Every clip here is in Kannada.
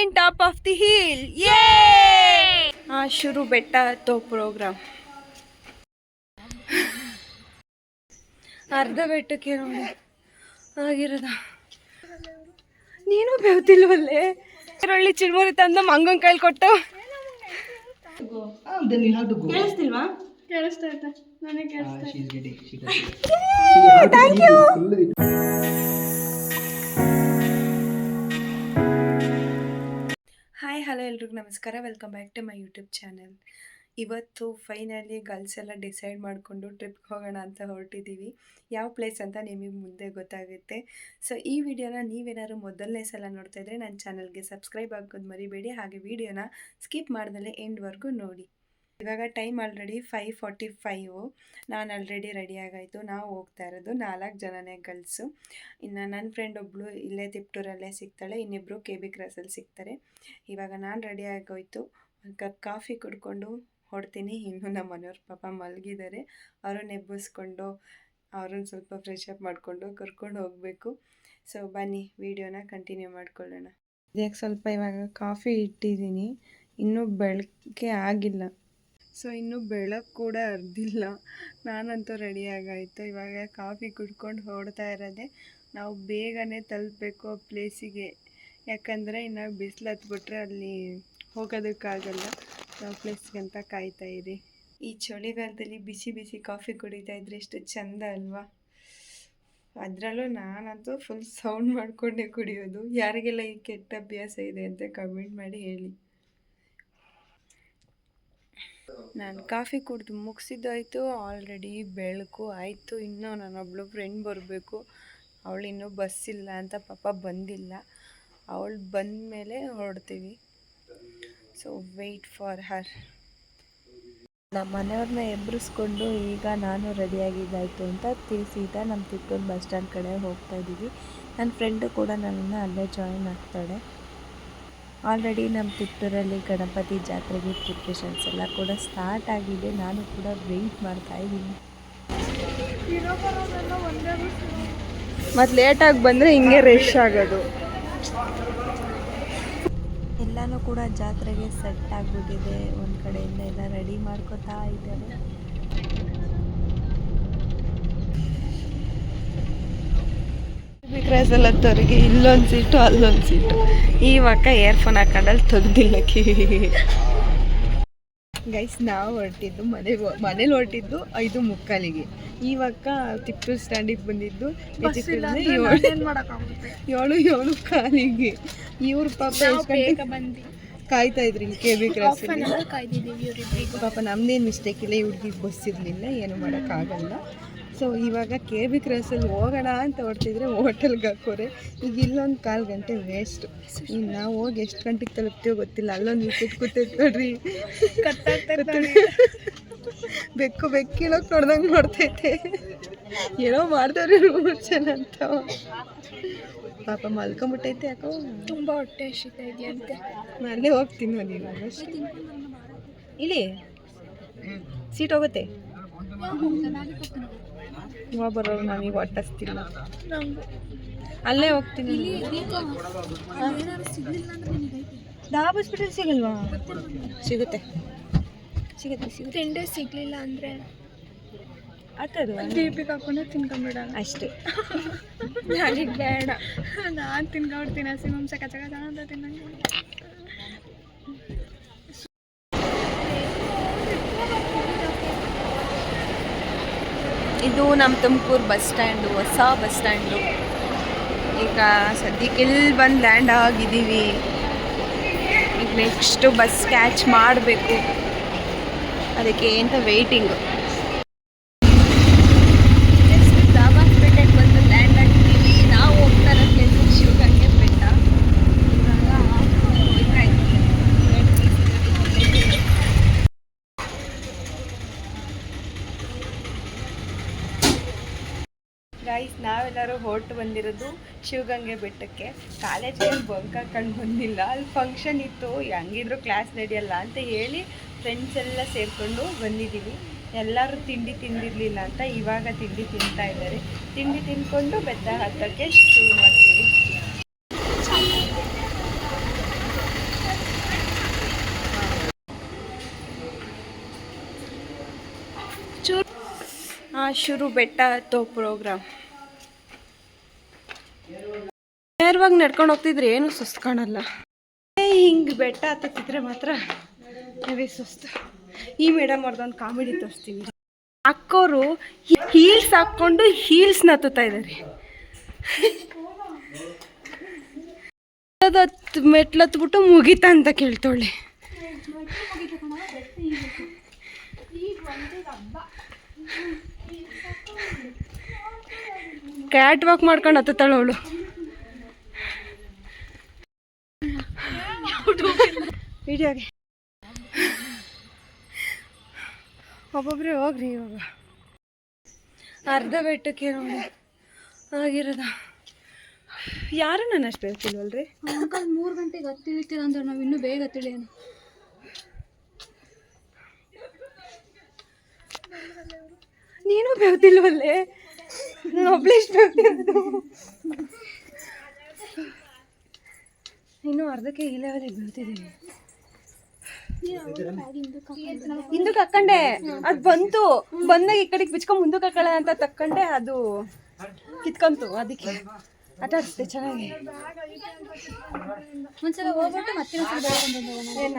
reaching top of the hill. Yay! ಶುರು ಬೆಟ್ಟ ಹತ್ತೋ ಪ್ರೋಗ್ರಾಮ್. ಅರ್ಧ ಬೆಟ್ಟಕ್ಕೆ ನೋಡಿ ಆಗಿರೋದ. ನೀನು ಬೆವ್ತಿಲ್ವಲ್ಲೇ. ಈರುಳ್ಳಿ ಚಿಲ್ಮುರಿ ತಂದು ಮಂಗನ್ ಕೈಲಿ ಕೊಟ್ಟು. ಕೇಳಿಸ್ತಿಲ್ವಾ? ಕೇಳಿಸ್ತಾ ಇದೆ. ನನಗೆ ಕೇಳಿಸ್ತಾ ಇದೆ. Thank you. ಹಾಯ್ ಹಲೋ ಎಲ್ರಿಗೂ ನಮಸ್ಕಾರ. Welcome back to my YouTube channel. ಇವತ್ತು ಫೈನಲಿ ಗರ್ಲ್ಸ್ ಎಲ್ಲ ಡಿಸೈಡ್ ಮಾಡಿಕೊಂಡು ಟ್ರಿಪ್ಗೆ ಹೋಗೋಣ ಅಂತ ಹೊರಟಿದ್ದೀವಿ. ಯಾವ ಪ್ಲೇಸ್ ಅಂತ ನಿಮಗೆ ಮುಂದೆ ಗೊತ್ತಾಗುತ್ತೆ. ಸೊ ಈ ವಿಡಿಯೋನ ನೀವೇನಾದ್ರು ಮೊದಲನೇ ಸಲ ನೋಡ್ತಾ ಇದ್ದರೆ ನನ್ನ ಚಾನಲ್ಗೆ ಸಬ್ಸ್ಕ್ರೈಬ್ ಆಗೋದು ಮರಿಬೇಡಿ. ಹಾಗೆ ವಿಡಿಯೋನ ಸ್ಕಿಪ್ ಮಾಡ್ದಲೇ ಎಂಡ್ವರೆಗೂ ನೋಡಿ. ಇವಾಗ ಟೈಮ್ ಆಲ್ರೆಡಿ 5:45. ನಾನು ಆಲ್ರೆಡಿ ರೆಡಿ ಆಗಾಯಿತು. ನಾವು ಹೋಗ್ತಾ ಇರೋದು 4 ಜನನೇ ಗರ್ಲ್ಸು. ಇನ್ನು ನನ್ನ ಫ್ರೆಂಡ್ ಒಬ್ಬಳು ಇಲ್ಲೇ ತಿಪ್ಟೂರಲ್ಲೇ ಸಿಗ್ತಾಳೆ, ಇನ್ನಿಬ್ಬರು KB ಕ್ರಾಸಲ್ಲಿ ಸಿಗ್ತಾರೆ. ಇವಾಗ ನಾನು ರೆಡಿ ಆಗೋಯ್ತು. ಒಂದು ಕಪ್ ಕಾಫಿ ಕುಡ್ಕೊಂಡು ಹೊಡ್ತೀನಿ. ಇನ್ನು ನಮ್ಮ ಮನೆಯವ್ರ ಪಾಪ ಮಲಗಿದ್ದಾರೆ. ಅವ್ರನ್ನ ಎಬ್ಬಿಸ್ಕೊಂಡು ಅವ್ರನ್ನ ಸ್ವಲ್ಪ ಫ್ರೆಶ್ ಅಪ್ ಮಾಡಿಕೊಂಡು ಕರ್ಕೊಂಡು ಹೋಗಬೇಕು. ಸೊ ಬನ್ನಿ ವಿಡಿಯೋನ ಕಂಟಿನ್ಯೂ ಮಾಡ್ಕೊಳ್ಳೋಣ. ಇದಕ್ಕೆ ಸ್ವಲ್ಪ ಇವಾಗ ಕಾಫಿ ಇಟ್ಟಿದ್ದೀನಿ, ಇನ್ನೂ ಬೆಳಗ್ಗೆ ಆಗಿಲ್ಲ. ಸೊ ಇನ್ನೂ ಬೆಳಕು ಕೂಡ ಅರ್ದಿಲ್ಲ. ನಾನಂತೂ ರೆಡಿ ಆಗಾಯಿತು. ಇವಾಗ ಕಾಫಿ ಕುಡ್ಕೊಂಡು ಹೊರಡ್ತಾ ಇರೋದೆ. ನಾವು ಬೇಗನೆ ತಲುಪಬೇಕು ಆ ಪ್ಲೇಸಿಗೆ, ಯಾಕಂದರೆ ಇನ್ನು ಬಿಸಿಲು ಹತ್ಬಿಟ್ರೆ ಅಲ್ಲಿ ಹೋಗೋದಕ್ಕಾಗಲ್ಲ. ನಾವು ಪ್ಲೇಸ್ಗೆ ಅಂತ ಕಾಯ್ತಾ ಇರಿ. ಈ ಚಳಿಗಾಲದಲ್ಲಿ ಬಿಸಿ ಬಿಸಿ ಕಾಫಿ ಕುಡಿತಾ ಇದ್ರೆ ಎಷ್ಟು ಚೆಂದ ಅಲ್ವಾ? ಅದರಲ್ಲೂ ನಾನಂತೂ ಫುಲ್ ಸೌಂಡ್ ಮಾಡಿಕೊಂಡೇ ಕುಡಿಯೋದು. ಯಾರಿಗೆಲ್ಲ ಈ ಕೆಟ್ಟ ಅಭ್ಯಾಸ ಇದೆ ಅಂತ ಕಮೆಂಟ್ ಮಾಡಿ ಹೇಳಿ. ನಾನು ಕಾಫಿ ಕುಡಿದು ಮುಗಿಸಿದ್ದಾಯಿತು. ಆಲ್ರೆಡಿ ಬೆಳಕು ಆಯಿತು. ಇನ್ನೂ ನನ್ನೊಬ್ಳು ಫ್ರೆಂಡ್ ಬರಬೇಕು. ಅವಳು ಇನ್ನೂ ಬಸ್ ಇಲ್ಲ ಅಂತ ಪಾಪ ಬಂದಿಲ್ಲ. ಅವಳು ಬಂದ ಮೇಲೆ ಹೊರಡ್ತೀವಿ. So wait for her. ನಮ್ಮ ಮನೆಯವ್ರನ್ನ ಎಬ್ಬರಿಸ್ಕೊಂಡು ಈಗ ನಾನು ರೆಡಿಯಾಗಿದ್ದಾಯಿತು ಅಂತ ಸೀದಾ ನಮ್ಮ ತಿಪ್ಪೂರು ಬಸ್ ಸ್ಟ್ಯಾಂಡ್ ಕಡೆ ಹೋಗ್ತಾ ಇದ್ದೀವಿ. ನನ್ನ ಫ್ರೆಂಡು ಕೂಡ ನನ್ನನ್ನು ಅಲ್ಲೇ ಜಾಯಿನ್ ಆಗ್ತಾಳೆ. ಆಲ್ರೆಡಿ ನಮ್ಮ ತಿಪ್ಪೂರಲ್ಲಿ ಗಣಪತಿ ಜಾತ್ರೆಗೆ ಪ್ರಿಪ್ರೇಷನ್ಸ್ ಎಲ್ಲ ಕೂಡ ಸ್ಟಾರ್ಟ್ ಆಗಿದೆ. ನಾನು ಕೂಡ ವೆಯ್ಟ್ ಮಾಡ್ತಾ ಇದ್ದೀನಿ. ಮತ್ತು ಲೇಟಾಗಿ ಬಂದರೆ ಹಿಂಗೆ ರಶ್ ಆಗೋದು. ಎಲ್ಲನೂ ಕೂಡ ಜಾತ್ರೆಗೆ ಸೆಟ್ ಆಗಿಬಿಟ್ಟಿದೆ. ಒಂದು ಕಡೆಯಿಂದ ಎಲ್ಲ ರೆಡಿ ಮಾಡ್ಕೋತಾ ಇದ್ದಾರೆ. ಕ್ರಾಸಲ್ಲಿ ಹತ್ತೋರಿಗೆ ಇಲ್ಲೊಂದು ಸೀಟು ಅಲ್ಲೊಂದು ಸೀಟು. ಇವಾಗ ಇಯರ್ಫೋನ್ ಹಾಕೊಂಡಲ್ಲಿ ತೆಗ್ದಿಲ್ಲ ಕಿವಿಗೆ. ಗೈಸ್ ನಾವು ಹೊರಟಿದ್ದು ಮನೇಲಿ ಹೊರಟಿದ್ದು 5:45. ಇವಾಗ ತಿಪ್ಪೂರು ಸ್ಟ್ಯಾಂಡಿಗೆ ಬಂದಿದ್ದು 7:15. ಇವ್ರ ಪಾಪ ಕಾಯ್ತಾ ಇದ್ರಿ ಇಲ್ಲಿ KB ಕ್ರಾಸಲ್ಲಿ. ಪಾಪ ನಮ್ದೇನು ಮಿಸ್ಟೇಕ್ ಇಲ್ಲ, ಇವ್ರಿಗೆ ಬಸ್ ಇರಲಿಲ್ಲ, ಏನು ಮಾಡೋಕ್ಕಾಗಲ್ಲ. ಸೊ ಇವಾಗ KB ಕ್ರಾಸಲ್ಲಿ ಹೋಗೋಣ ಅಂತ ಹೊರಟಿದ್ರೆ ಹೋಟೆಲ್ಗೆ ಹಾಕೋರೆ. ಈಗ ಇಲ್ಲೊಂದು 1/4 ಗಂಟೆ ವೇಸ್ಟು. ಈಗ ನಾವು ಹೋಗಿ ಎಷ್ಟು ಗಂಟೆಗೆ ತಲುಪ್ತೀವೋ ಗೊತ್ತಿಲ್ಲ. ಅಲ್ಲೊಂದು ವಿಕೆಟ್ ಕೂತೈತೆ ನೋಡ್ರಿ, ಬೆಕ್ಕಿಳೋಕೆ ನೋಡ್ದಂಗೆ ನೋಡ್ತೈತೆ. ಏನೋ ಮಾಡ್ದವ್ರಿ ರೂಲ್ಸನ್ ಅಂತ. ಪಾಪ ಮಲ್ಕೊಂಬಿಟ್ಟೈತೆ. ಯಾಕೋ ತುಂಬ ಹೊಟ್ಟೆ ಹಸಿತಾ ಇದೆಯಂತೆ. ಅಲ್ಲೇ ಹೋಗ್ತೀನಿ ನೋಡಿ. ಇವಾಗ ಇಲ್ಲಿ ಸೀಟ್ ಹೋಗುತ್ತೆ. ಬರೋರು ನನಗೆ ಹೊಟ್ಟಸ್ತಿಲ್ಲ. ಅಲ್ಲೇ ಹೋಗ್ತೀನಿ. ಹಾಸ್ಪಿಟಲ್ ಸಿಗಲ್ವಾ? ಸಿಗುತ್ತೆ. 10 days ಸಿಗಲಿಲ್ಲ ಅಂದರೆ ಅದು ದೀಪಿಗೆ ಹಾಕೊಂಡು ತಿನ್ಕೊಂಬಿಡೋಣ ಅಷ್ಟೇ. ನನಗೆ ಬೇಡ, ನಾನು ತಿನ್ಕೊಂಡ್ಬಿಡ್ತೀನಿ. ಹಸಿಮಂಸ ಕಚ ಅಂತ ತಿನ್ನಂಗೆ. ಇದು ನಮ್ಮ ತುಮಕೂರು ಬಸ್ ಸ್ಟ್ಯಾಂಡು, ಹೊಸ ಬಸ್ ಸ್ಟ್ಯಾಂಡು. ಈಗ ಸದ್ಯಕ್ಕೆ ಇಲ್ಲಿ ಬಂದು ಲ್ಯಾಂಡ್ ಆಗಿದ್ದೀವಿ. ಈಗ ನೆಕ್ಸ್ಟು ಬಸ್ ಕ್ಯಾಚ್ ಮಾಡಬೇಕು, ಅದಕ್ಕೆ ಅಂತ ವೆಯ್ಟಿಂಗು. ನೆಕ್ಸ್ಟ್ ದಾಬಾಸ್ಪೇಟೆಗೆ ಬಂದು ಲ್ಯಾಂಡ್ ಆಗಿದ್ದೀವಿ. ನಾವು ಹೋಗ್ತಾ ಇರೋ ಪ್ಲೇಸು ಶಿವಗಂಗೆ ಬೆಟ್ಟ. ಗೈಸ್ ನಾವೆಲ್ಲರೂ ಹೊರಟು ಬಂದಿರೋದು ಶಿವಗಂಗೆ ಬೆಟ್ಟಕ್ಕೆ. ಕಾಲೇಜಿಗೆ ಬಂಕ್ ಹಾಕೊಂಡು ಬಂದಿಲ್ಲ, ಅಲ್ಲಿ ಫಂಕ್ಷನ್ ಇತ್ತು, ಹೆಂಗಿದ್ರು ಕ್ಲಾಸ್ ನಡೆಯಲ್ಲ ಅಂತ ಹೇಳಿ ಫ್ರೆಂಡ್ಸ್ ಎಲ್ಲ ಸೇರಿಕೊಂಡು ಬಂದಿದ್ದೀವಿ. ಎಲ್ಲರೂ ತಿಂಡಿ ತಿಂದಿರಲಿಲ್ಲ ಅಂತ ಇವಾಗ ತಿಂಡಿ ತಿಂತಾ ಇದ್ದಾರೆ. ತಿಂಡಿ ತಿಂದ್ಕೊಂಡು ಬೆಟ್ಟ ಹತ್ತಕ್ಕೆ ಶುರು ಮಾಡ್ತೀವಿ. ಶುರು ಬೆಟ್ಟ ಹತ್ತೋ ಪ್ರೋಗ್ರಾಮ್. ನೇರವಾಗಿ ನಡ್ಕೊಂಡು ಹೋಗ್ತಿದ್ರೆ ಏನು ಸುಸ್ತು ಕಾಣಲ್ಲ. ಹಿಂಗೆ ಬೆಟ್ಟ ಹತ್ತಿದ್ರೆ ಮಾತ್ರ ಹೆವಿ ಸುಸ್ತು. ಈ ಮೇಡಮ್ ಅವ್ರದ್ದೊಂದು ಕಾಮಿಡಿ ತೋರಿಸ್ತೀವಿ. ಅಕ್ಕೋರು ಹೀಲ್ಸ್ ಹಾಕ್ಕೊಂಡು ಹೀಲ್ಸ್ನ ಹತ್ತುತ್ತಾ ಇದ್ದಾರೆ. ಮೆಟ್ಲತ್ಬಿಟ್ಟು ಮುಗಿತಾ ಅಂತ ಕೇಳ್ತೋಳೆ. ಕ್ಯಾಟ್ ವಾಕ್ ಮಾಡ್ಕೊಂಡು ಹತ್ತುತ್ತಾಳೆ ಅವಳು. ವಿಡಿಯೋಗೆ ಒಬ್ಬೊಬ್ಬರೇ ಹೋಗ್ರಿ. ಇವಾಗ ಅರ್ಧ ಬೆಟ್ಟಕ್ಕೆ ನೋಡಿ ಆಗಿರೋದ. ಯಾರು ನಾನು ಅಷ್ಟು ಹೇಳ್ತಿಲ್ವಲ್ರಿ. ಅಂಕಲ್ 3 ಗಂಟೆಗೆ ಹತ್ತಿಳಿತೀರ ಅಂದ್ರೆ ನಾವು ಇನ್ನೂ ಬೇಗ ತಿಳಿಯೋಣ. ನೀನು ಬೇವ್ತಿಲ್ವಲ್ಲೇ, ನಾನು ಒಬ್ಳಿಷ್ಟು ಬೇವ್ತಿರೋದು. ಇನ್ನು ಅರ್ಧಕ್ಕೆ ಈ ಲೆವೆಲಿಗೆ ಬೇವ್ತಿದ್ದೀವಿ. ಹಿಂದಕ್ಕೆ ಹಾಕೊಂಡೆ, ಅದು ಬಂತು. ಬಂದಾಗ ಈ ಕಡೆಗೆ ಬಿಚ್ಕೊಂಡು ಮುಂದಕ್ಕೆ ಹಾಕೊಳ್ಳ ಅಂತ ತಕ್ಕೊಂಡೆ, ಅದು ಕಿತ್ಕೊಂತು. ಅದಕ್ಕೆ ಆಟ ಆಡಿಸ್ದೆ ಚೆನ್ನಾಗಿ. ಒಂದ್ಸಲ ಹೋಗ್ಬಿಟ್ಟು ಮತ್ತೆ ಏನ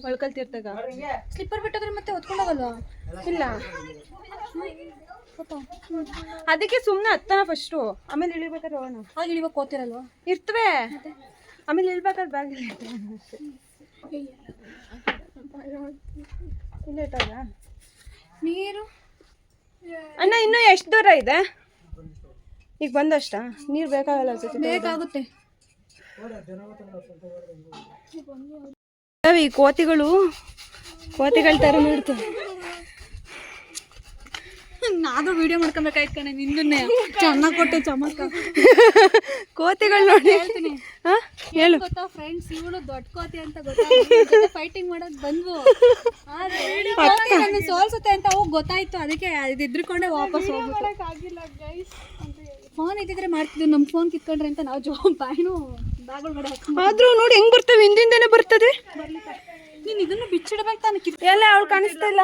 ಒಳ್ಕಲ್ತಿರ್ತಾಗ ಸ್ಲಿಪ್ಪರ್ ಬಿಟ್ಟೋದ್ರೆ ಮತ್ತೆ ಹೊತ್ಕೊಂಡೋಗಲ್ವಾ? ಇಲ್ಲ, ಅದಕ್ಕೆ ಸುಮ್ಮನೆ ಹತ್ತನ ಫಸ್ಟು, ಆಮೇಲೆ ಇಳಿಬೇಕಾದ್ರೆ ಹೋಗೋಣ. ಆಗ ಇಳಿವಾಗ ಹೋಗ್ತಿರಲ್ವಾ? ಇರ್ತವೆ, ಆಮೇಲೆ ಇಳ್ಬೇಕಾದ್ರೆ ಬ್ಯಾಗ್ ಇಲ್ಲೇಟಾಗ ನೀರು. ಅಣ್ಣ ಇನ್ನೂ ಎಷ್ಟು ದೂರ ಇದೆ? ಈಗ ಬಂದಷ್ಟ ನೀರು ಬೇಕಾಗಲ್ಲ ಅನ್ಸುತ್ತೆ. ಬೇಕಾಗುತ್ತೆ. ಈ ಕೋತಿಗಳ ಥರ ನೋಡ್ತೇವೆ. ನಾನು ವಿಡಿಯೋ ಮಾಡ್ಕೊಬೇಕಾಯ್ತು ಕಣೆ, ನಿಂದನ್ನೇ ಚೆನ್ನಾಗಿ ಕೊಟ್ಟೆ ಚಮಕ. ಕೋತಿಗಳು ನೋಡಿ ಹೇಳ್ತೀನಿ. ಹೇಳು ಗೊತ್ತಾ ಫ್ರೆಂಡ್ಸ್, ಇವಳು ದೊಡ್ಡ ಕೋತಿ ಅಂತ ಗೊತ್ತಾ, ಫೈಟಿಂಗ್ ಮಾಡೋದು ಬಂದ್ವು. ಆದ್ರೆ ಸೋಲ್ಸುತ್ತೆ ಅಂತ ಹೋಗಿ ಗೊತ್ತಾಯ್ತು. ಅದಕ್ಕೆ ಇದ್ರಿಕೊಂಡೆ ವಾಪಸ್ ಹೋಗ್ಬಿಟ್ಟು. ಫೋನ್ ಇದ್ದಿದ್ರೆ ಮಾಡ್ತಿದ್ವಿ, ನಮ್ಮ ಫೋನ್ ಕಿತ್ಕೊಂಡ್ರೆ ಅಂತ ನಾವು ಬಾಯಿನೂ ಬ್ಯಾಗ್ಗಳು ಕಡೆ ಆದ್ರೂ ನೋಡಿ ಹೆಂಗ್ ಬರ್ತವೆ, ಹಿಂದಿಂದನೇ ಬರ್ತದೆ. ನೀನು ಇದನ್ನು ಬಿಚ್ಚಿಡ್ಬೇಕು ತಾನೆ. ಎಲ್ಲ ಅವಳು ಕಾಣಿಸ್ತಾ ಇಲ್ಲ.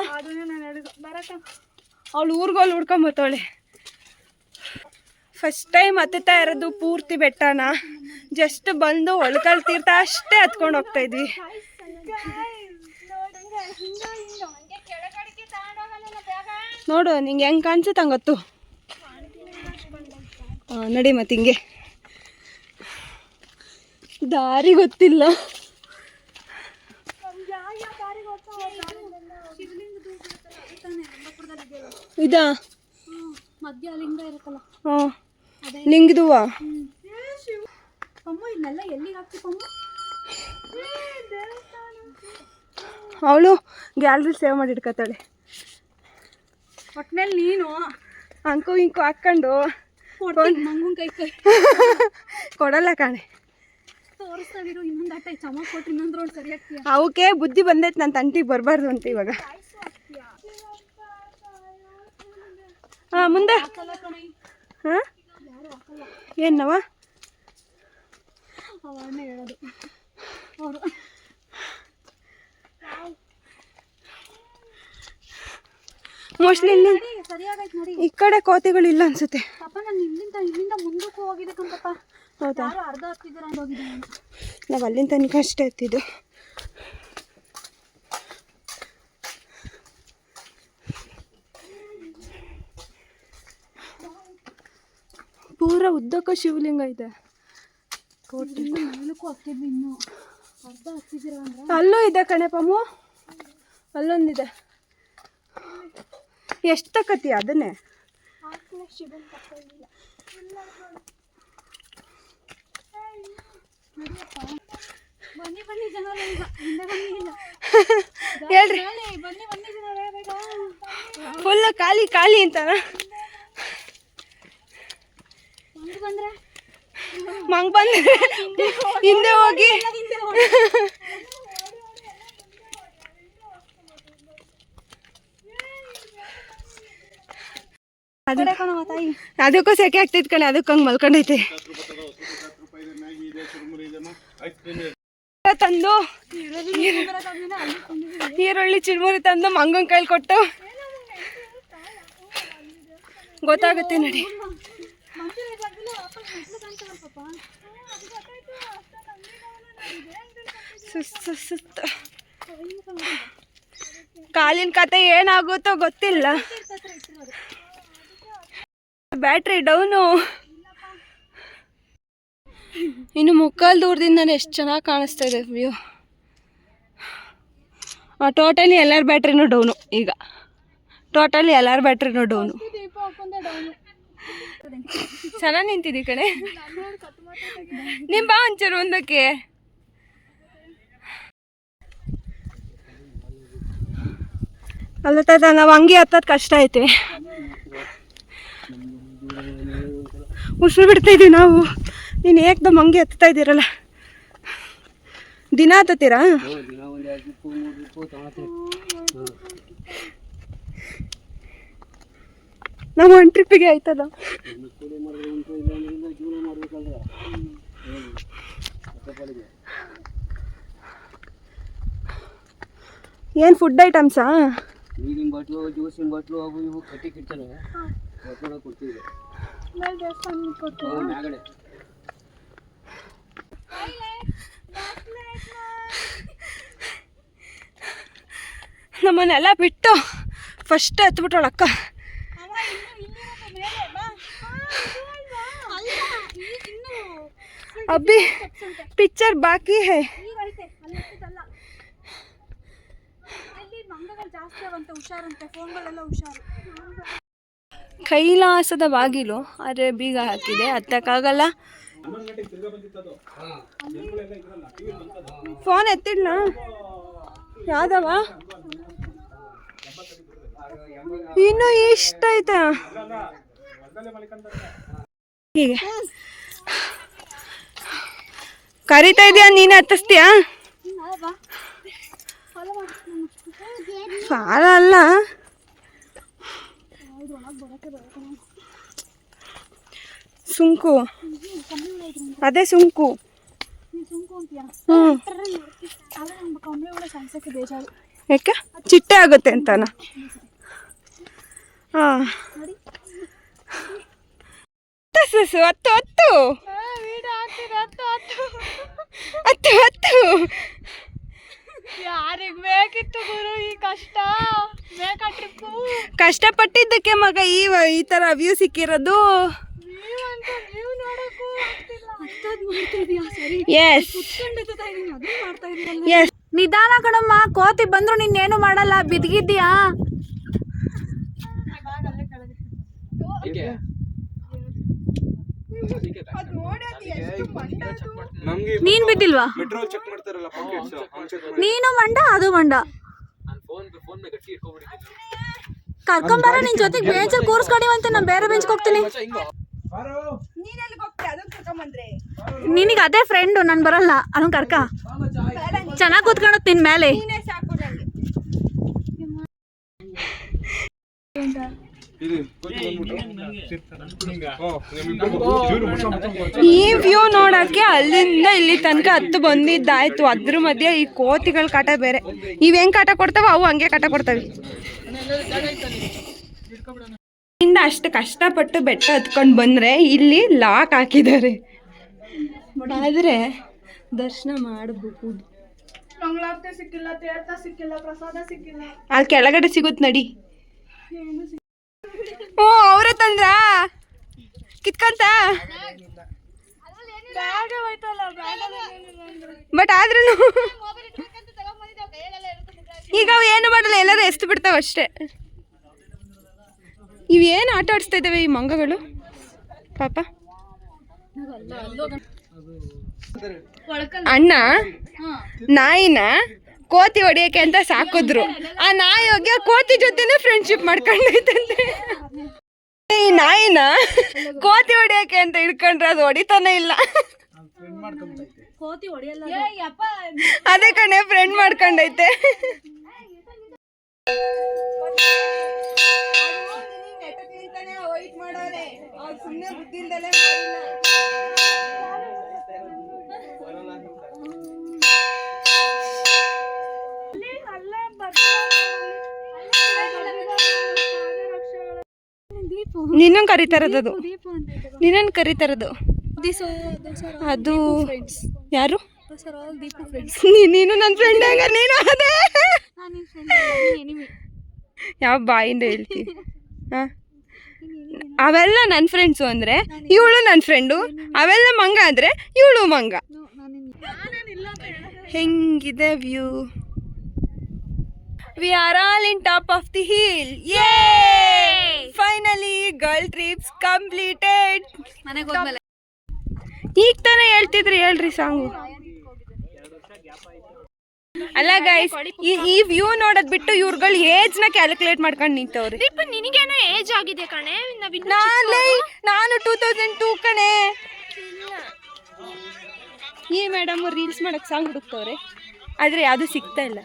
ಅವಳು ಊರ್ಗೋಲ್ ಹುಡ್ಕೊಂಬತ್ತವಳೆ. ಫಸ್ಟ್ ಟೈಮ್ ಹತ್ತುತ್ತಾ ಇರೋದು ಪೂರ್ತಿ ಬೆಟ್ಟನ. ಜಸ್ಟ್ ಬಂದು ಒಳಕಲ್ ತೀರ್ಥ ಅಷ್ಟೇ ಹತ್ಕೊಂಡು ಹೋಗ್ತಾ ಇದ್ವಿ. ನೋಡು ನಿಂಗೆ ಹೆಂಗೆ ಕಾಣಿಸುತ್ತೆ ಹಂಗತ್ತು. ನಡಿ ಮತ್ತೆ ಹಿಂಗೆ. ದಾರಿ ಗೊತ್ತಿಲ್ಲ. ಇದಾ ಮಧ್ಯ ಲಿಂಗ ಇರುತ್ತಲ್ಲ, ಹಾಂ ಲಿಂಗದುವ. ಅಮ್ಮ ಇದನ್ನೆಲ್ಲ ಎಲ್ಲಿಗೆ ಹಾಕ್ತಿ ಅಮ್ಮ? ಅವಳು ಗ್ಯಾಲರಿ ಸೇವ್ ಮಾಡಿ ಇಟ್ಕೊತಾಳೆ. ಒಟ್ಟಿನಲ್ಲಿ ನೀನು ಅಂಕು ಇಂಕು ಹಾಕ್ಕೊಂಡು ಮಂಗನ್ ಕೈ ಕೊಡಲ್ಲ ಕಾಣೆ. ತೋರಿಸ್ತಾವಿರು ಇನ್ನೊಂದು ಆಟ ಚಮ ಕೊಟ್ಟು ಇನ್ನೊಂದು ರೋಡ್ ಸರಿ ಆಗ್ತೀಯ. ಅವಕ್ಕೆ ಬುದ್ಧಿ ಬಂದೈತೆ, ನನ್ನ ತಂಟಿಗೆ ಬರಬಾರ್ದು ಅಂತ ಇವಾಗ. ಹಾಂ ಮುಂದೆ. ಹಾಂ ಏನವ ಅವನ್ನೇ ಹೇಳೋದು ಅವರು. ಮೋಸ್ಟ್ಲಿ ಇಲ್ಲಿ ಸರಿಯಾಗೈತೆ ನೋಡಿ. ಈ ಕಡೆ ಕೋತಿಗಳು ಇಲ್ಲ ಅನ್ಸುತ್ತೆ. ಪಾಪ ನಾನು ಇಲ್ಲಿಂದ ಮುಂದಕ್ಕೂ ಹೋಗಿದ್ದಕ್ಕಂತಪ್ಪ. ಹೌದಾ? ಅರ್ಧ ಹತ್ತಿದ್ದೀರ ಅಂತ ಹೋಗಿದ್ದೀನಿ. ನಾವು ಅಲ್ಲಿಂದ ತನಕ ಅಷ್ಟೇ ಹತ್ತಿದ್ದು. ಪೂರ ಉದ್ದಕ್ಕೂ ಶಿವಲಿಂಗ ಇದೆ. ಮೇಲಕ್ಕೂ ಹತ್ತಿದ್ವಿ, ಇನ್ನೂ ಅರ್ಧ ಹತ್ತಿದ್ದೀರ ಅಂದ್ರೆ. ಅಲ್ಲೂ ಇದೆ ಕಣೆ ಪಮ್ಮು, ಅಲ್ಲೊಂದಿದೆ. ಎಷ್ಟು ತಕ್ಕತಿ ಅದನ್ನೇ? ಬನ್ನಿ ಬನ್ನಿ ಜನ ಈಗ ಹಿಂದೆ ಬನ್ನಿ. ಇಲ್ಲ ಹೇಳ್ರಿ, ಬನ್ನಿ ಬನ್ನಿ ಜನ ಫುಲ್ ಖಾಲಿ ಖಾಲಿ ಅಂತಾನ. ಬಂದ್ರೆ ಮಂಗ್ ಬಂದ್ರೆ ಹಿಂದೆ ಹೋಗಿ. ಅದಕ್ಕೂ ಸೆಕೆ ಆಗ್ತೈತ್ ಕಣೆ, ಅದಕ್ಕೆ ಹಂಗೆ ಮಲ್ಕೊಂಡೈತೆ. ತಂದು ಈರುಳ್ಳಿ ಚಿರುಮುರಿ ತಂದು ಮಂಗನ್ ಕೈಲಿ ಕೊಟ್ಟು ಗೊತ್ತಾಗುತ್ತೆ ನಡಿ. ಸುಸ್ತು ಕಾಲಿನ ಕತೆ ಏನಾಗುತ್ತೋ ಗೊತ್ತಿಲ್ಲ. Battery down. ಇನ್ನು ಮುಕ್ಕಾಲು ದೂರದಿಂದನೇ ಎಷ್ಟು ಚೆನ್ನಾಗಿ ಕಾಣಿಸ್ತಾ ಇದೆ ವ್ಯೂ. ಟೋಟಲಿ ಎಲ್ಲರ ಬ್ಯಾಟ್ರಿನೂ ಡೌನು. ಈಗ ಟೋಟಲಿ ಎಲ್ಲರ ಬ್ಯಾಟ್ರಿನೂ ಡೌನು. ಚೆನ್ನಾಗಿ ನಿಂತಿದ್ದಿ ಕಣೆ. ಬಾ ಒಂಚೂರು ಒಂದಕ್ಕೆ. ಅಲ್ಲ ತಾತ, ನಾವು ಹಂಗೆ ಹತ್ತೋದು ಕಷ್ಟ ಐತೆ. ಉಸಿರು ಬಿಡ್ತಾ ಇದೀವಿ ನಾವು. ನೀನು ಏಕ್ದಮ್ ಹಂಗೆ ಹತ್ತಾ ಇದ್ದೀರಲ್ಲ. ದಿನ ಹತ್ತೀರಾ? ನಾವು ಒಂದು ಟ್ರಿಪ್ಪಿಗೆ ಆಯ್ತದ. ಏನು ಫುಡ್ ಐಟಮ್ಸಾ? ನೀರಿನ ಬಾಟ್ಲು, ಜ್ಯೂಸಿನ ಬಾಟ್ಲು, ಅವು ಇವು ಕಟ್ಟಿ ಕಿಡ್ತಾರೆ. ಕೊಡ್ತೀವಿ ನಮ್ಮನ್ನೆಲ್ಲ ಬಿಟ್ಟು ಫಸ್ಟ್ ಹತ್ಬಿಟ್ಟವಳಕ್ಕ. ಅಬ್ಬಿ ಪಿಕ್ಚರ್ ಬಾಕಿ ಹೈ. ಕೈಲಾಸದ ಬಾಗಿಲು, ಆದರೆ ಬೀಗ ಹಾಕಿದೆ, ಹತ್ತಕ್ಕಾಗಲ್ಲ. ಫೋನ್ ಎತ್ತಿಡ್ಲ ಯಾವ್ದವ? ಇನ್ನು ಇಷ್ಟ ಐತೆ ಹೀಗೆ ಕರಿತಾ ಇದೆಯಾ? ನೀನು ಹತ್ತಿಸ್ತೀಯಾ? ಸಾಲ ಅಲ್ಲ, ಸುಂಕು. ಅದೇ ಸುಂಕು. ಯಾಕೆ? ಚಿಟ್ಟೆ ಆಗುತ್ತೆ ಅಂತಾನ? ಹಾಂ, ಹತ್ತು ಹತ್ತು ಹತ್ತು ಹತ್ತು ಹತ್ತು. ಯಾರಿಗೆ ಬೇಕಿತ್ತು ಗುರು ಈ ಕಷ್ಟ? ಬೇಕಾ ಟ್ರಿಪ್ಪು? ಕಷ್ಟಪಟ್ಟಿದ್ದಕ್ಕೆ ಮಗ ಈ ಥರ ವ್ಯೂ ಸಿಕ್ಕಿರೋದು. ನಿಧಾನ ಕಣಮ್ಮ, ಕೋತಿ ಬಂದ್ರು ನಿನ್ನೇನು ಮಾಡಲ್ಲ. ಬಿದ್ಗಿದ್ದೀಯಾ? ನೀನ್ ಬಿದ್ದಿಲ್ವಾ? ನೀನು ಮಂಡ, ಅದು ಮಂಡ. ಕರ್ಕೊಂಬರ, ನಿನ್ ಜೊತೆಗೆ ಬೆಂಚಲ್ಲಿ ಕೂರಿಸ್ಕೊಂಡಿವಂತೆ. ನಾನು ಬೇರೆ ಬೆಂಚ್ಗೆ ಹೋಗ್ತೀನಿ. ನಿನಗೆ ಅದೇ ಫ್ರೆಂಡು, ನಾನು ಬರಲ್ಲ. ಅದನ್ನ ಕರ್ಕ ಚೆನ್ನಾಗಿ ಕೂತ್ಕೊಂಡು ನಿನ್ ಮೇಲೆ. ಈ ವ್ಯೂ ನೋಡಕ್ಕೆ ಅಲ್ಲಿಂದ ಇಲ್ಲಿ ತನಕ ಹತ್ತು ಬಂದಿದ್ದಾಯ್ತು. ಅದ್ರ ಮಧ್ಯೆ ಈ ಕೋತಿಗಳ ಕಾಟ ಬೇರೆ. ಇವ್ ಹೆಂಗ್ ಕಾಟ ಕೊಡ್ತಾವ, ಅವು ಹಂಗೆ ಕಾಟ ಕೊಡ್ತವೆ. ಇಂದ ಅಷ್ಟು ಕಷ್ಟಪಟ್ಟು ಬೆಟ್ಟ ಹತ್ಕೊಂಡು ಬಂದ್ರೆ ಇಲ್ಲಿ ಲಾಕ್ ಹಾಕಿದ್ದಾರೆ. ಆದ್ರೆ ದರ್ಶನ ಮಾಡಬಹುದು. ಸಿಕ್ಕಿಲ್ಲ, ತೀರ್ಥ ಸಿಕ್ಕಿಲ್ಲ, ಪ್ರಸಾದ ಸಿಕ್ಕಿಲ್ಲ. ಅಲ್ಲಿ ಕೆಳಗಡೆ ಸಿಗುತ್ತೆ ನಡಿ. ಓ, ಅವರೇ ತಂದ್ರ ಕಿತ್ಕಂತ. ಬಟ್ ಆದ್ರೂ ಈಗ ಅವು ಏನು ಮಾಡಲ್ಲ, ಎಲ್ಲರೂ ಎಸ್ತು ಬಿಡ್ತಾವ ಅಷ್ಟೇ. ಇವೇನು ಆಟ ಆಡಿಸ್ತಾ ಇದ್ದಾವೆ ಈ ಮಂಗಗಳು ಪಾಪ. ಅಣ್ಣ ನಾಯಿನ ಕೋತಿ ಹೊಡಿಯಕ್ಕೆ ಅಂತ ಸಾಕಿದ್ರು. ಆ ನಾಯಿ ಹೋಗಿ ಆ ಕೋತಿ ಜೊತೆನೆ ಫ್ರೆಂಡ್ಶಿಪ್ ಮಾಡ್ಕೊಂಡೈತಂತೆ. ಈ ನಾಯಿನ ಕೋತಿ ಹೊಡಿಯಕ್ಕೆ ಅಂತ ಹಿಡ್ಕೊಂಡ್ರೆ ಅದು ಹೊಡಿತಾನೆ ಇಲ್ಲ. ಅದೇ ಕಣೆ ಫ್ರೆಂಡ್ ಮಾಡ್ಕೊಂಡೈತೆ. ಸುಮ್ಮನೆ ಬುದ್ಧಿಲ್ದಲೇ ದೀಪ ನಿನ್ನನ್ನು ಕರೀತಾರದು ಅದು, ದೀಪು ಅಂತ ಇದೆ. ನಿನ್ನನ್ನು ಕರೀತಾರದು These are all ಅದು. friends. ಯಾರು? Those are all Deepu friends. ನೀನು ನನ್ನ ಫ್ರೆಂಡ್ ಹಂಗ ನೀನು ಅದೇ ನಾನು ನಿನ್ನ ಫ್ರೆಂಡ್ ಅಲ್ಲ, ಎನಿಮಿ. ಯಾವ ಬಾಯಿಂದ ಹೇಳ್ತೀನಿ? ಹಾಂ, ಅವೆಲ್ಲ ನನ್ನ ಫ್ರೆಂಡ್ಸು ಅಂದರೆ ಇವಳು ನನ್ನ ಫ್ರೆಂಡು, ಅವೆಲ್ಲ ಮಂಗ ಅಂದರೆ ಇವಳು ಮಂಗ. ಹೆಂಗಿದೆ view? We are all in top of the hill. ಯೇ, ಫೈನಲಿ ಗರ್ಲ್ ಟ್ರಿಪ್ಸ್ ಕಂಪ್ಲೀಟೆಡ್. ಮನೆಗೆ ಹೋದ್ಮೇಲೆ ಈಗ ತಾನೇ ಹೇಳ್ತಿದ್ರಿ, ಹೇಳ್ರಿ ಸಾಂಗು. ಅಲ್ಲ ಗೈಸ್, ಈ ವ್ಯೂ ನೋಡೋದ್ ಬಿಟ್ಟು ಇವ್ರುಗಳು ಏಜ್ ನ ಕ್ಯಾಲ್ಕುಲೇಟ್ ಮಾಡ್ಕೊಂಡು ನಿಂತವ್ರೆ. ನಿನಗೇನೋ ಏಜ್ ಆಗಿದೆ ಕಣೆ. ನಾನು 2002 ಕಣೆ. ಈ ಮೇಡಮ್ ರೀಲ್ಸ್ ಮಾಡಕ್ ಸಾಂಗ್ ಹುಡುಕ್ತವ್ರೆ, ಆದ್ರೆ ಯಾವ್ದು ಸಿಗ್ತಾ ಇಲ್ಲ.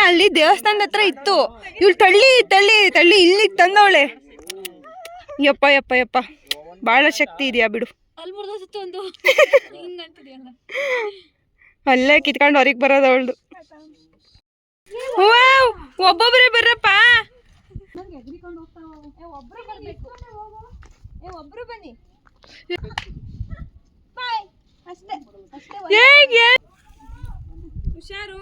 ಅಲ್ಲಿ ದೇವಸ್ಥಾನದ ಹತ್ರ ಇತ್ತು, ಇವ್ಳು ತಳ್ಳಿ ತಳ್ಳಿ ತಳ್ಳಿ ಇಲ್ಲಿಗೆ ತಂದವಳೆ. ಯಪ್ಪ ಯಪ್ಪ ಯಪ್ಪ, ಬಹಳ ಶಕ್ತಿ ಇದೆಯಾ ಬಿಡು. ಅಲ್ಲಿ ಮುರಿದೋದಿತ್ತು ಒಂದು ಹಿಂಗಂತಿದೆಯಲ್ಲ, ಅಲ್ಲೇ ಕಿತ್ಕೊಂಡು ಹೊರಗೆ ಬರೋದು ಅವಳ್ದು. ಒಬ್ಬೊಬ್ಬರೇ ಬರ್ರಪ್ಪ. ಒಬ್ರು ಬನ್ನಿ. ಹುಷಾರು,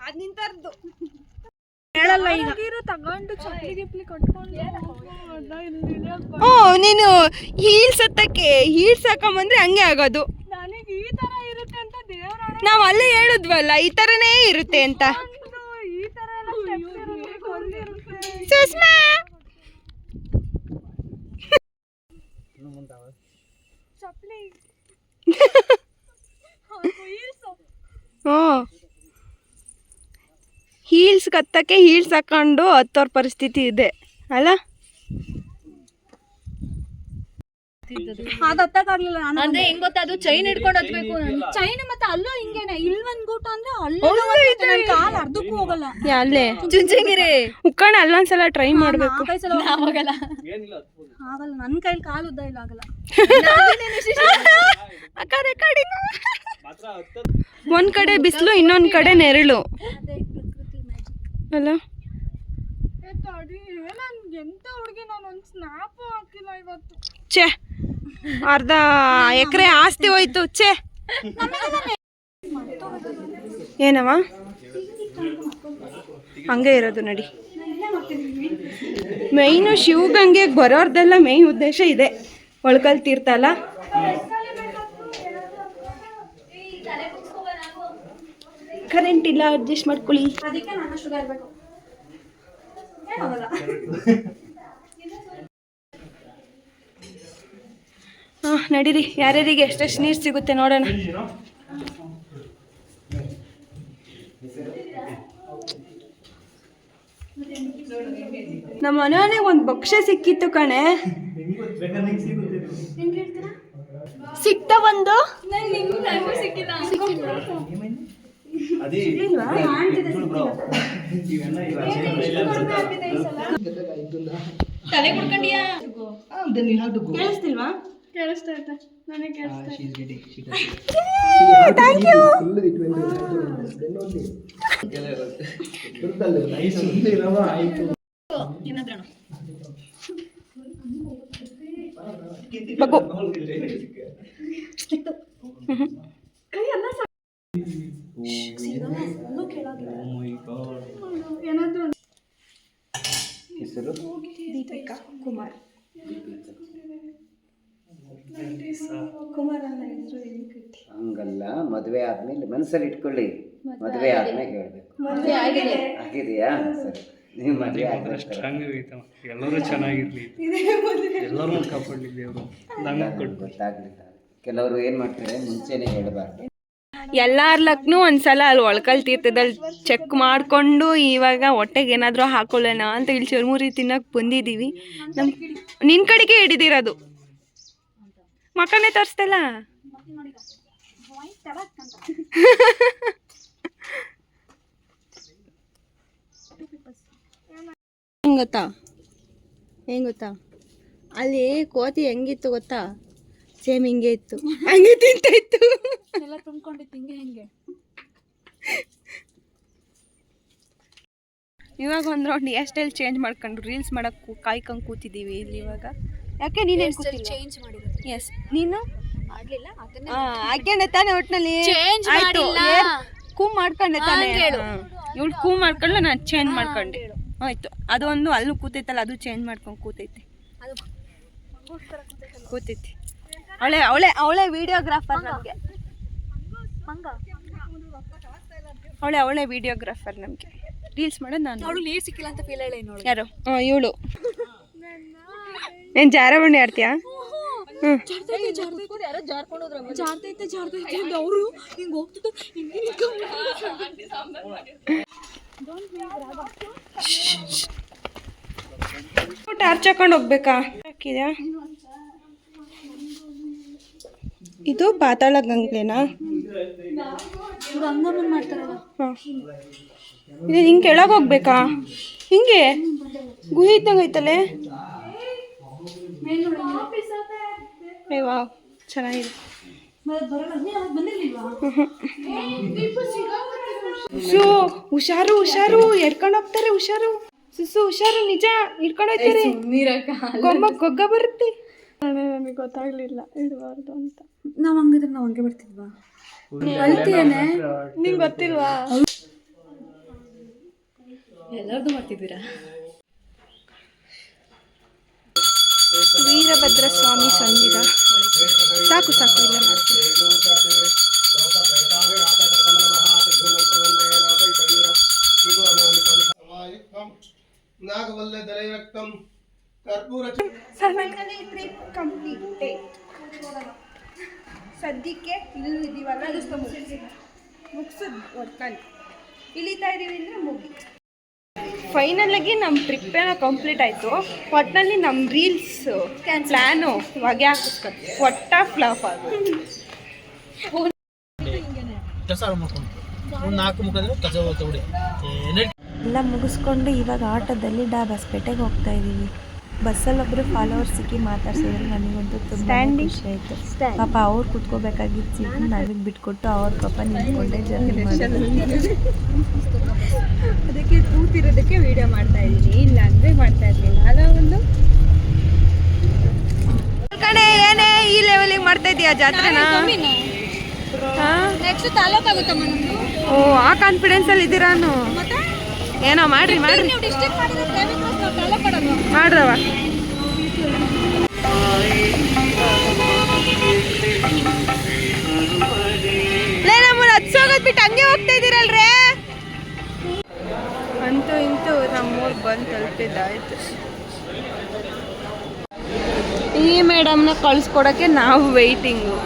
ಅದ್ ನಿಂತರ್ದು ಹೇಳಲ್ಲ ಈಗ. ತಗೊಂಡು ಚಪ್ಪಲಿ ಗಿಪ್ಲಿ ಕಟ್ಕೊಂಡು ನೀನು ಹೀಲ್ಸ್ ಹತ್ತಕ್ಕೆ ಹೀಲ್ಸ್ ಹಾಕೊಂಬಂದ್ರೆ ಹಂಗೆ ಆಗೋದು. ನನಗೆ ಈ ತರ ಇರುತ್ತೆ ಅಂತ ದೇವರ ನಾವ್ ಅಲ್ಲೇ ಹೇಳಿದ್ವಲ್ಲ ಈ ತರನೇ ಇರುತ್ತೆ ಅಂತ. ಈ ತರ ಸುಷ್ಮಾ ಚಪ್ಪಲಿ ಹೀಲ್ಸ್ ಕತ್ತಕ್ಕೆ ಹೀಲ್ಸ್ ಹಾಕೊಂಡು ಹತ್ತೋರ್ ಪರಿಸ್ಥಿತಿ ಇದೆ ಅಲ್ಲ. ಅದು ಹತ್ತಕ್ಕಾಗ್ಲಿಲ್ಲ ನಾನು. ಅಂದ್ರೆ ಹೆಂಗ್ ಗೊತ್ತಾ, ಅದು ಚೈನ್ ಹಿಡ್ಕೊಂಡು ಹತ್ಬೇಕು. ಚೈನ್ ಮತ್ತೆ ಅಲ್ಲೂ ಹಿಂಗೇನೆ, ಇಲ್ಲಿ ಒಂದ್ ಗೂಟ ಅಂದ್ರೆ ಅಲ್ಲೇ ಕಾಲ್ ಅರ್ಧಕ್ಕೂ ಹೋಗಲ್ಲ. ಅಲ್ಲೇ ಚುಂಚನಗಿರಿ ಉಕ್ಕಣ ಅಲ್ಲೊಂದ್ಸಲ ಟ್ರೈ ಮಾಡ್ಬೇಕು. ಆಗಲ್ಲ ಆಗಲ್ಲ, ನನ್ನ ಕೈಲಿ ಕಾಲು ಉದ್ದ ಇಲ್ಲ, ಆಗಲ್ಲ. ಒಂದ್ ಕಡೆ ಬಿಸಿಲು, ಇನ್ನೊಂದ್ ಕಡೆ ನೆರಳು ಅಲ್ಲ. ಎಂತ ಹುಡುಗಿ, ನಾನು ಒಂದು ಸ್ನಾಪ್ ಹಾಕಿಲ್ಲ ಇವತ್ತು. ಛೇ, ಅರ್ಧ ಎಕರೆ ಆಸ್ತಿ ಹೋಯ್ತು. ಛೇ, ಏನವ ಹಂಗೆ ಇರೋದು ನಡಿ. ಮೈನು ಶಿವಗಂಗೆಗೆ ಬರೋರ್ದೆಲ್ಲ ಮೇನ್ ಉದ್ದೇಶ ಇದೆ, ಒಳ್ಕಲ್ ತೀರ್ಥಲ್ಲ. ಕರೆಂಟ್ ಇಲ್ಲ, ಅಡ್ಜಸ್ಟ್ ಮಾಡ್ಕೊಳ್ಳಿ. ಅದಕ್ಕೆ ನನ್ನ ಶುಗರ್ ಬೇಕು. ಹಾಂ ನಡೀರಿ, ಯಾರ್ಯಾರಿಗೆ ಎಷ್ಟೆಷ್ಟು ನೀರು ಸಿಗುತ್ತೆ ನೋಡೋಣ. ನಮ್ಮ ಮನೆಯೇ ಒಂದು ಭಕ್ಷ್ಯ ಸಿಕ್ಕಿತ್ತು ಕಣೆ. ಸಿಕ್ತ ಒಂದು ತಲೆ ಕುಡ್ಕೊಂಡಿಯಾ? ಕೇಳಿಸ್ತಿಲ್ವಾ? ಕೇಳಿಸ್ತಾ ಇದೆ, ನನಗೆ ಕೇಳಿಸ್ತಾ ಇದೆ. Thank you. ಬಗ್ಗು. ಹೆಸರು ದೀಪಿಕಾ ಕುಮಾರ್. ಕುಮಾರ್ ಅನ್ನ ಹೆಸರು ಹಂಗಲ್ಲ, ಮದುವೆ ಆದ್ಮೇಲೆ ಮನಸ್ಸಲ್ಲಿ ಇಟ್ಕೊಳ್ಳಿ, ಮದುವೆ ಆದ್ಮೇಲೆ ಹೇಳ್ಬೇಕು. ಆಗಿದೆಯಾ? ಸರಿ, ನೀವು ಮದುವೆ ಆದ್ರೆ ಎಲ್ಲರೂ ಚೆನ್ನಾಗಿರ್ಲಿ, ಎಲ್ಲರೂ ಕಾಪಾಡಲಿ ದೇವರು. ಗೊತ್ತಾಗ್ಲಿಲ್ಲ, ಕೆಲವರು ಏನ್ ಮಾಡ್ತಾರೆ ಮುಂಚೆನೆ ಹೇಳಬಾರ್ದು. ಎಲ್ಲಾರ ಲಕ್ನು ಒಂದ್ಸಲ ಅಲ್ಲಿ ಒಳ್ಕಲ್ ತೀರ್ಥದಲ್ಲಿ ಚೆಕ್ ಮಾಡಿಕೊಂಡು ಇವಾಗ ಹೊಟ್ಟೆಗೆ ಏನಾದರೂ ಹಾಕೊಳ್ಳೋಣ ಅಂತ ಇಲ್ಲಿ ಚುರ್ಮುರಿ ತಿನ್ನಕ್ಕೆ ಬಂದಿದ್ದೀವಿ. ನಮ್ಮ ನಿನ್ನ ಕಡೆಗೆ ಹಿಡಿದಿರೋದು, ಮಕ್ಕಳನ್ನೇ ತೋರಿಸ್ತಲ್ಲ. ಹೆಂಗೆ ಗೊತ್ತಾ, ಹೆಂಗೆ ಗೊತ್ತಾ, ಅಲ್ಲಿ ಕೋತಿ ಹೆಂಗಿತ್ತು ಗೊತ್ತಾ, ಸೇಮ್ ಹಿಂಗೆ ಇತ್ತು, ಹಂಗೆ ತಿಂತ ಇತ್ತು. ಎಲ್ಲ ತುಂಬ್ಕೊಂಡಿತ್ತು ಹಿಂಗೆ. ಇವಾಗ ಒಂದು ರೌಂಡ್ ಹೇರ್ ಸ್ಟೈಲ್ ಚೇಂಜ್ ಮಾಡ್ಕೊಂಡು ರೀಲ್ಸ್ ಮಾಡೋಕ್ಕೆ ಕಾಯ್ಕೊಂಡು ಕೂತಿದ್ದೀವಿ ಇಲ್ಲಿ ಇವಾಗ. ಯಾಕೆ ನೀನೇನು ಕೂತಿಲ್ಲ? ಚೇಂಜ್ ಮಾಡಿರೋದು. ಎಸ್ ನೀನು ಮಾಡ್ಲಿಲ್ಲ ಅದನ್ನೇ ಹಾಕ್ಯಂಡೆ ತಾನೆ ಒಟ್ಟಿನಲ್ಲಿ ಚೇಂಜ್ ಮಾಡಿಲ್ಲ. ಕೂ ಮಾಡ್ಕೊಂಡೆ ತಾನೆ. ಇವಳು ಕೂ ಮಾಡ್ಕೊಂಡು ನಾನು ಚೇಂಜ್ ಮಾಡ್ಕೊಂಡೆ. ಆಯ್ತು, ಅದು ಒಂದು ಅಲ್ಲೂ ಕೂತೈತಲ್ಲ, ಅದು ಚೇಂಜ್ ಮಾಡ್ಕೊಂಡು ಕೂತೈತೆ. ಅದು ಕೂತೈತಿ. ಅವಳೆ ಅವಳೆ ಅವಳೆ ವಿಡಿಯೋಗ್ರಾಫರ್ ನಮಗೆ. ಅವಳೆ ವಿಡಿಯೋಗ್ರಾಫರ್ ನಮಗೆ. ರೀಲ್ಸ್ ಮಾಡೋದು ನಾನು. ಅವಳು ನೀರು ಸಿಕ್ಕಿಲ್ಲ ಅಂತ ಫೀಲ್ ಹೇಳಿ ನೋಡಿ. ಯಾರು? ಇವಳು. ಏನು ಜಾರಬಂಡಿ ಆಡ್ತೀಯಾ? ಹ್ಞೂ. ಯಾರೋ ಜಾರ್ತೈತೆ ಅವರು ಹಿಂಗೆ ಹೋಗ್ತಿದ್ದು ಟಾರ್ಚ್ ಹಾಕೊಂಡು ಹೋಗ್ಬೇಕಾ? ಹಾಕಿದ್ಯಾ? ಇದು ಪಾತಾಳ ಗಂಗೆನಾ? ಗಂಗಮ್ಮನ್ ಮಾಡ್ತಾರಲ್ಲ. ಹಾಂ, ಇದು ಹಿಂಗೆ ಕೆಳಗೆ ಹೋಗ್ಬೇಕಾ? ಹಿಂಗೆ ಗುಹೆ ಇದ್ದಂಗೆ ಐತಲ್ಲೇ. ವಾ, ಚೆನ್ನಾಗಿದೆ. ಸು ಹುಷಾರು ಹುಷಾರು, ಎಡ್ಕೊಂಡು ಹೋಗ್ತಾರೆ. ಹುಷಾರು ಸುಸು, ಹುಷಾರು. ನಿಜ ಹಿಡ್ಕೊಂಡು ಹೋಗ್ತಾರೆ. ಗೊಗ್ಗ ಬರುತ್ತೆ. ನನಗೆ ಗೊತ್ತಾಗ್ಲಿಲ್ಲ ಇಡಬಾರ್ದು ಅಂತ. ನಾವು ಹಂಗಿದ್ರೆ ನಾವು ಹಂಗೆ ಬರ್ತಿದ್ವಾ? ಅಳ್ತೀಯೇನೆ? ನಿಂಗೆ ಗೊತ್ತಿಲ್ವಾ? ಎಲ್ಲರದು ಮಾಡ್ತಿದ್ದೀರಾ? ವೀರಭದ್ರ ಸ್ವಾಮಿ ಸಂಗೀತ. ಸಾಕು ಸಾಕು, ಇಲ್ಲ ಮಾಡ್ತೀನಿ. ಸದ್ಯಕ್ಕೆ ಇಲ್ಲಿ ಇದೀವಲ್ಲ, ಮುಗಿಸಿದ್ ಒಟ್ನಲ್ಲಿ ಇಳಿತಾ ಇದೀವಿ ಅಂದರೆ ಮುಗಿ. ಫೈನಲ್ ಆಗಿ ನಮ್ಮ ಟ್ರಿಪ್ ಏನೋ ಕಂಪ್ಲೀಟ್ ಆಯಿತು. ಒಟ್ಟಿನಲ್ಲಿ ನಮ್ಮ ರೀಲ್ಸ್ ಪ್ಲ್ಯಾನು ಹೊಗೆ ಹಾಕಿಸ್ಕೊಂಡು ಒಟ್ಟ ಫ್ಲಾಪ್ ಆಗೋದು. ಎಲ್ಲ ಮುಗಿಸ್ಕೊಂಡು ಇವಾಗ ಆಟೋದಲ್ಲಿ ಡಾಬಾಸ್ಪೇಟೆಗೆ ಹೋಗ್ತಾ ಇದ್ದೀವಿ. ಬಸ್ಸಲ್ಲಿ ಒಬ್ಬರು ಫಾಲೋವರ್ಸ್ ಸಿಕ್ಕಿ ಮಾತಾಡ್ಸಿದ್ರೆ ನನಗಂತೂ ತುಂಬ ಖುಷಿ ಆಯಿತು. ಪಾಪ ಅವ್ರು ಕುತ್ಕೋಬೇಕಾಗಿತ್ತು ಸೀಟ್ ನನಗೆ ಬಿಟ್ಕೊಟ್ಟು ಅವ್ರ ಪಾಪ ನಿಂತ್ಕೊಂಡೆ ಜರ್ನಿ ಮಾಡಿದ್ರು. ಅದಕ್ಕೆ ಕೂತಿರೋದಕ್ಕೆ ವಿಡಿಯೋ ಮಾಡ್ತಾ ಇದ್ದೀನಿ, ಇಲ್ಲ ಅಂದರೆ ಮಾಡ್ತಾ ಇರಲಿಲ್ಲ. ಅಲ್ಲ ಒಂದು ಕಡೆ ಏನೇ ಈ ಲೆವೆಲಿಗೆ ಮಾಡ್ತಾ ಇದೀಯಾ ಜಾತ್ರೆನ? ನೆಕ್ಸ್ಟ್ ತಾಲೂಕಾಗುತ್ತಮ್ಮ ನಮ್ಮದು. ಓ, ಆ ಕಾನ್ಫಿಡೆನ್ಸಲ್ಲಿ ಇದ್ದೀರಾನು? ಏನೋ ಮಾಡ್ರಿ ಮಾಡ್ರಿ, ನೀವು ಡಿಸ್ಟ್ರಿಕ್ಟ್ ಮಾಡಿದ್ರೆ ತಾಲೂಕು ಕೊಡೋದು ಮಾಡ್ರವ. ನಮ್ಮನ್ನು ಹತ್ಸೋಗೋದ್ ಬಿಟ್ಟು ಹಂಗೆ ಹೋಗ್ತಾ ಇದ್ದೀರಲ್ರೇ. ಅಂತೂ ಇಂತೂ ನಮ್ಮೂರು ಬಂದು ತಲುಪಿದ್ದಾಯ್ತು. ಈ ಮೇಡಮ್ನ ಕಳಿಸ್ಕೊಡೋಕ್ಕೆ ನಾವು ವೆಯ್ಟಿಂಗು.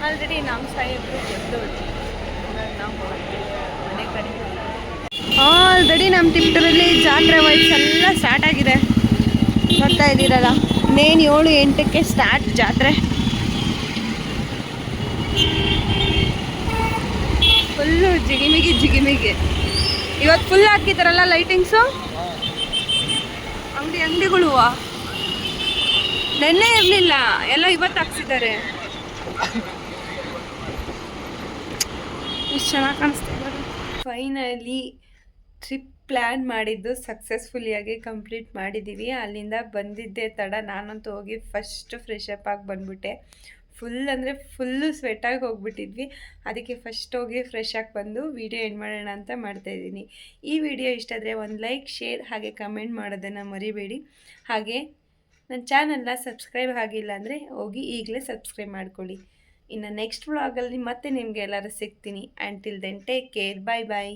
ಆಲ್ರೆಡಿ ನಮ್ಮ ಸಾಹೇಬ್ರು ಬಂದು ನಾವು ಮನೆ ಕಡೆ. ಆಲ್ರೆಡಿ ನಮ್ಮ ತಿಪ್ಟೂರಲ್ಲಿ ಜಾತ್ರೆ ವೈಬ್ಸ್ ಎಲ್ಲ ಸ್ಟಾರ್ಟ್ ಆಗಿದೆ. ನೋಡ್ತಾ ಇದ್ದೀರಲ್ಲ, ಇನ್ನೇನು 7-8ಕ್ಕೆ ಸ್ಟಾರ್ಟ್ ಜಾತ್ರೆ. ಫುಲ್ಲು ಜಿಗಿಮಿಗಿ ಜಿಗಿಮಿಗಿ. ಇವತ್ತು ಫುಲ್ ಹಾಕಿದಾರಲ್ಲ ಲೈಟಿಂಗ್ಸು. ಅಂಗಡಿಗಳು ನೆನ್ನೆ ಇರಲಿಲ್ಲ, ಎಲ್ಲ ಇವತ್ತು ಹಾಕ್ಸಿದ್ದಾರೆ. ಎಷ್ಟು ಚೆನ್ನಾಗಿ ಕಾಣಿಸ್ತಾ ಇದ್ದಾರೆ. ಫೈನಲಿ ಟ್ರಿಪ್ ಪ್ಲ್ಯಾನ್ ಮಾಡಿದ್ದು ಸಕ್ಸಸ್ಫುಲಿಯಾಗಿ ಕಂಪ್ಲೀಟ್ ಮಾಡಿದ್ದೀವಿ. ಅಲ್ಲಿಂದ ಬಂದಿದ್ದೆ ತಡ. ನಾನಂತೂ ಹೋಗಿ ಫಸ್ಟ್ ಫ್ರೆಶ್ ಅಪ್ ಆಗಿ ಬಂದ್ಬಿಟ್ಟೆ. ಫುಲ್ ಅಂದರೆ ಫುಲ್ಲು ಸ್ವೆಟ್ಟಾಗಿ ಹೋಗ್ಬಿಟ್ಟಿದ್ವಿ. ಅದಕ್ಕೆ ಫಸ್ಟ್ ಹೋಗಿ ಫ್ರೆಶ್ ಆಗಿ ಬಂದು ವೀಡಿಯೋ ಎಂಡ್ ಮಾಡೋಣ ಅಂತ ಮಾಡ್ತಾಯಿದ್ದೀನಿ. ಈ ವಿಡಿಯೋ ಇಷ್ಟ ಆದರೆ ಒಂದು ಲೈಕ್, ಶೇರ್ ಹಾಗೆ ಕಮೆಂಟ್ ಮಾಡೋದನ್ನು ಮರಿಬೇಡಿ. ಹಾಗೆ ನನ್ನ ಚಾನಲ್ನ ಸಬ್ಸ್ಕ್ರೈಬ್ ಆಗಿಲ್ಲ ಅಂದರೆ ಹೋಗಿ ಈಗಲೇ ಸಬ್ಸ್ಕ್ರೈಬ್ ಮಾಡ್ಕೊಳ್ಳಿ. ಇನ್ನು ನೆಕ್ಸ್ಟ್ ವ್ಲಾಗಲ್ಲಿ ಮತ್ತೆ ನಿಮಗೆ ಎಲ್ಲರೂ ಸಿಗ್ತೀನಿ. And till then take care, bye bye.